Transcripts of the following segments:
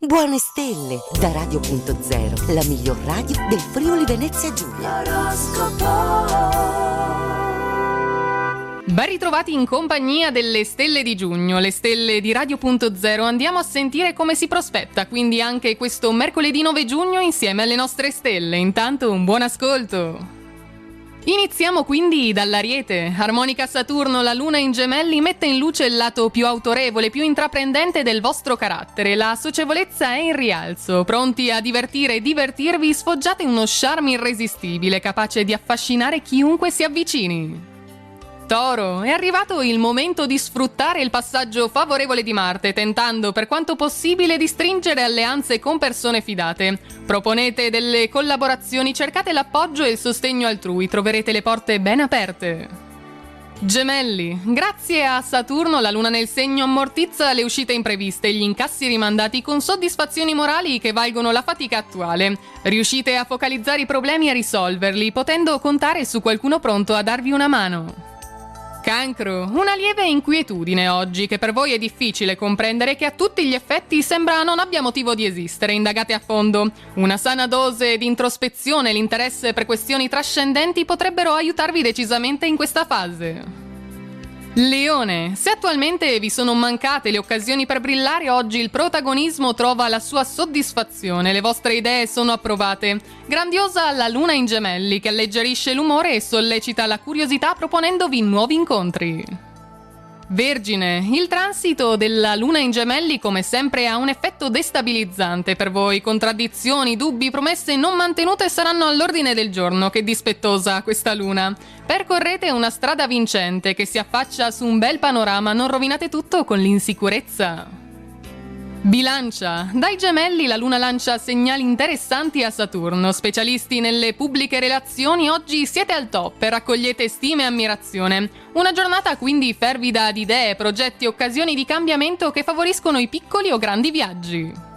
Buone stelle da Radio.0, la miglior radio del Friuli Venezia Giulia. Ben ritrovati in compagnia delle stelle di giugno, le stelle di Radio.0. Andiamo a sentire come si prospetta, quindi anche questo mercoledì 9 giugno insieme alle nostre stelle. Intanto un buon ascolto. Iniziamo quindi dall'Ariete. Armonica Saturno, la luna in Gemelli mette in luce il lato più autorevole, più intraprendente del vostro carattere. La socievolezza è in rialzo. Pronti a divertire e divertirvi, sfoggiate uno charme irresistibile, capace di affascinare chiunque si avvicini. Toro, è arrivato il momento di sfruttare il passaggio favorevole di Marte, tentando per quanto possibile di stringere alleanze con persone fidate. Proponete delle collaborazioni, cercate l'appoggio e il sostegno altrui, troverete le porte ben aperte. Gemelli, grazie a Saturno la luna nel segno ammortizza le uscite impreviste e gli incassi rimandati con soddisfazioni morali che valgono la fatica attuale. Riuscite a focalizzare i problemi e a risolverli, potendo contare su qualcuno pronto a darvi una mano. Cancro, una lieve inquietudine oggi che per voi è difficile comprendere, che a tutti gli effetti sembra non abbia motivo di esistere. Indagate a fondo. Una sana dose di introspezione e l'interesse per questioni trascendenti potrebbero aiutarvi decisamente in questa fase. Leone, se attualmente vi sono mancate le occasioni per brillare, oggi il protagonismo trova la sua soddisfazione, le vostre idee sono approvate. Grandiosa la luna in Gemelli che alleggerisce l'umore e sollecita la curiosità proponendovi nuovi incontri. Vergine, il transito della luna in Gemelli come sempre ha un effetto destabilizzante per voi. Contraddizioni, dubbi, promesse non mantenute saranno all'ordine del giorno. Che dispettosa questa luna. Percorrete una strada vincente che si affaccia su un bel panorama, non rovinate tutto con l'insicurezza. Bilancia, dai Gemelli la luna lancia segnali interessanti a Saturno. Specialisti nelle pubbliche relazioni, oggi siete al top e raccogliete stime e ammirazione. Una giornata quindi fervida di idee, progetti e occasioni di cambiamento che favoriscono i piccoli o grandi viaggi.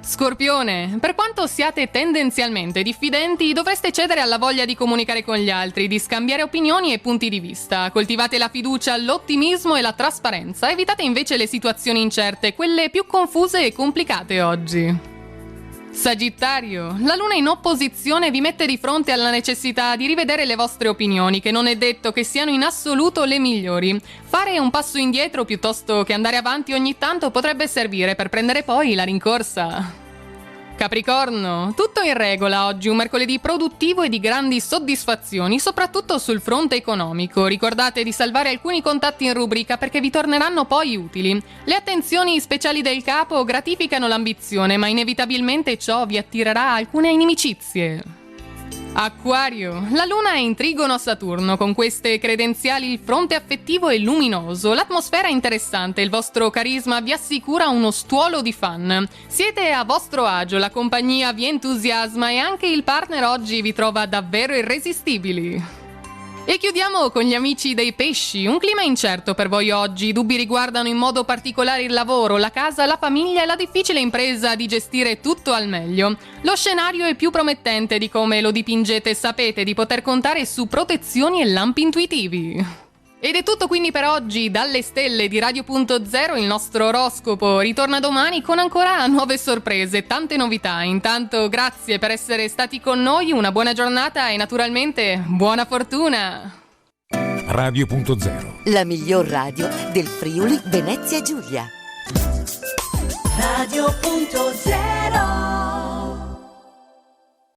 Scorpione, per quanto siate tendenzialmente diffidenti, dovreste cedere alla voglia di comunicare con gli altri, di scambiare opinioni e punti di vista. Coltivate la fiducia, l'ottimismo e la trasparenza. Evitate invece le situazioni incerte, quelle più confuse e complicate oggi. Sagittario, la luna in opposizione vi mette di fronte alla necessità di rivedere le vostre opinioni, che non è detto che siano in assoluto le migliori. Fare un passo indietro piuttosto che andare avanti ogni tanto potrebbe servire per prendere poi la rincorsa. Capricorno, tutto in regola oggi, un mercoledì produttivo e di grandi soddisfazioni, soprattutto sul fronte economico. Ricordate di salvare alcuni contatti in rubrica perché vi torneranno poi utili. Le attenzioni speciali del capo gratificano l'ambizione, ma inevitabilmente ciò vi attirerà alcune inimicizie. Acquario, la luna è in trigono a Saturno, con queste credenziali il fronte affettivo è luminoso, l'atmosfera è interessante, il vostro carisma vi assicura uno stuolo di fan. Siete a vostro agio, la compagnia vi entusiasma e anche il partner oggi vi trova davvero irresistibili. E chiudiamo con gli amici dei pesci. Un clima incerto per voi oggi. I dubbi riguardano in modo particolare il lavoro, la casa, la famiglia e la difficile impresa di gestire tutto al meglio. Lo scenario è più promettente di come lo dipingete. Sapete di poter contare su protezioni e lampi intuitivi. Ed è tutto quindi per oggi dalle stelle di Radio.0. Il nostro oroscopo ritorna domani con ancora nuove sorprese, tante novità. Intanto grazie per essere stati con noi, una buona giornata e naturalmente buona fortuna. Radio.0, la miglior radio del Friuli Venezia Giulia. Radio.0